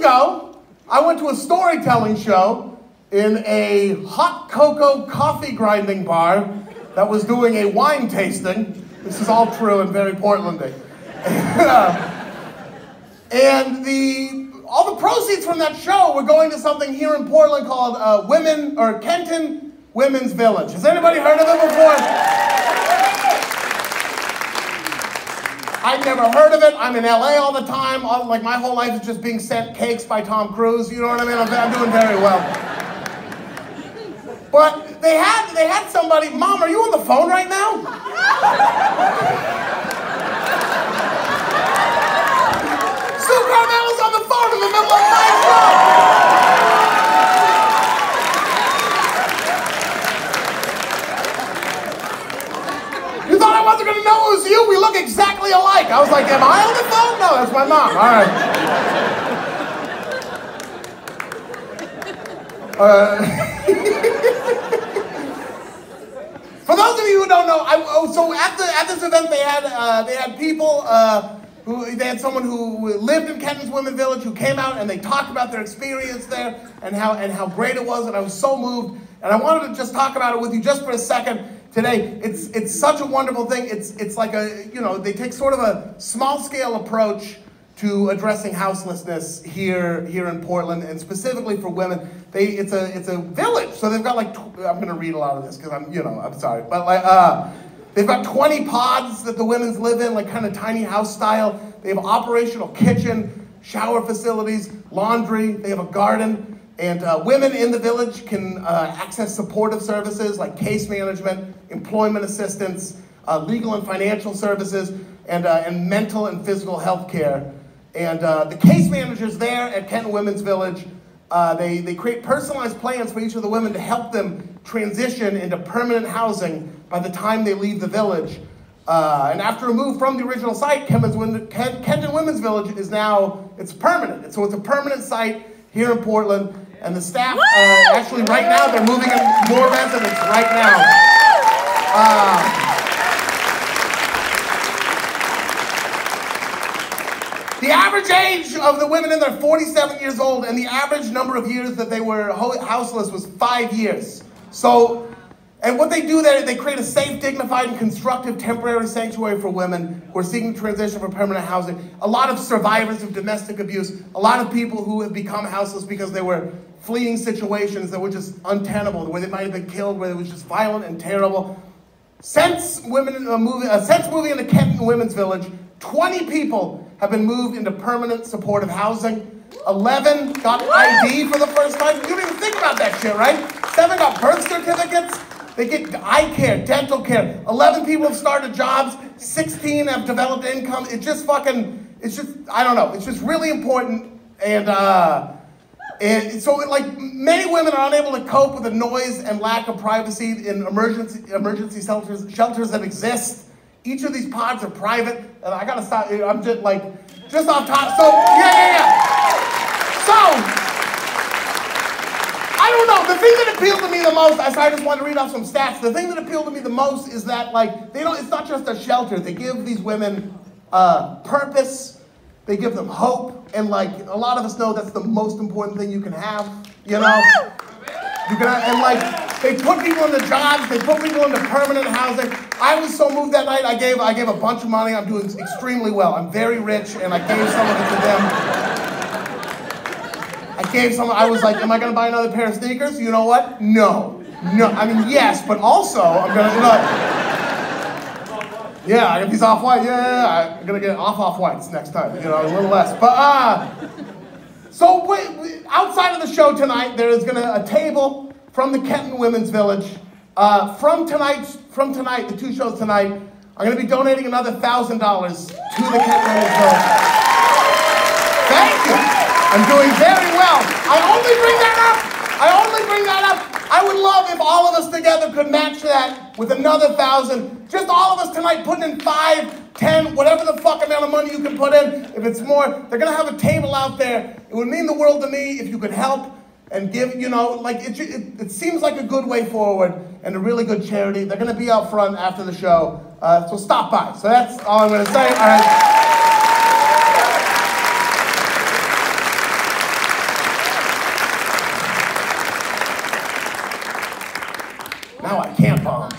ago, I went to a storytelling show in a hot cocoa coffee grinding bar that was doing a wine tasting. This is all true and very Portlandy. And all the proceeds from that show were going to something here in Portland called Kenton Women's Village. Has anybody heard of it before? I'd never heard of it. I'm in LA all the time. Like my whole life is just being sent cakes by Tom Cruise. You know what I mean? I'm doing very well. But they had somebody. Mom, are you on the phone right now? Karmel was on the phone in the middle of my show. You thought I wasn't going to know it was you? We look exactly alike. I was like, am I on the phone? No, that's my mom. All right. For those of you who don't know, so at this event they had people. They had someone who lived in Kenton's Women's Village who came out and they talked about their experience there and how great it was, and I was so moved. And I wanted to just talk about it with you just for a second today. It's such a wonderful thing. It's like they take sort of a small scale approach to addressing houselessness here in Portland, and specifically for women. It's a village, so they've got like I'm going to read a lot of this because I'm sorry, but like. They've got 20 pods that the women's live in, like kind of tiny house style. They have operational kitchen, shower facilities, laundry. They have a garden. And women in the village can access supportive services like case management, employment assistance, legal and financial services, and mental and physical health care. And the case managers there at Kenton Women's Village, they create personalized plans for each of the women to help them transition into permanent housing by the time they leave the village. And after a move from the original site, Kenton Women's Village is now, it's permanent. So it's a permanent site here in Portland. And the staff, actually right now, they're moving in more residents right now. The average age of the women in there, 47 years old, and the average number of years that they were houseless was 5 years. So, and what they do there, they create a safe, dignified, and constructive temporary sanctuary for women who are seeking transition for permanent housing. A lot of survivors of domestic abuse, a lot of people who have become houseless because they were fleeing situations that were just untenable, where they might have been killed, where it was just violent and terrible. Since moving into Kenton Women's Village, 20 people have been moved into permanent supportive housing. 11 got ID for the first time. You don't even think about that shit, right? 7 got birth certificates. They get eye care, dental care. 11 people have started jobs. 16 have developed income. I don't know. It's just really important. And so, like, many women are unable to cope with the noise and lack of privacy in emergency shelters that exist. Each of these pods are private, and I gotta stop. I'm just off top. So So I don't know. The thing that appealed to me the most, I just wanted to read off some stats. The thing that appealed to me the most is that it's not just a shelter. They give these women purpose. They give them hope, and a lot of us know that's the most important thing you can have. You know. They put people into jobs, they put people into permanent housing. I was so moved that night, I gave a bunch of money. I'm doing extremely well. I'm very rich, and I gave some of it to them. I was like, am I gonna buy another pair of sneakers? You know what? No. I mean, yes, but also, I'm gonna, yeah, I got these off-white, yeah, I'm gonna get off-whites next time, a little less. But, so outside of the show tonight, there is a table from the Kenton Women's Village. From tonight, the 2 shows tonight, I'm going to be donating another $1,000 to the Kenton Women's Village. Thank you. I'm doing very well. I only bring that up. I would love if all of us together could match that with another $1,000. Just all of us tonight putting in 5, 10, whatever the fuck amount of money you can put in. If it's more, they're going to have a table out there. It would mean the world to me if you could help and give, it seems like a good way forward and a really good charity. They're going to be out front after the show, so stop by. So that's all I'm going to say. All right. now I can't bomb.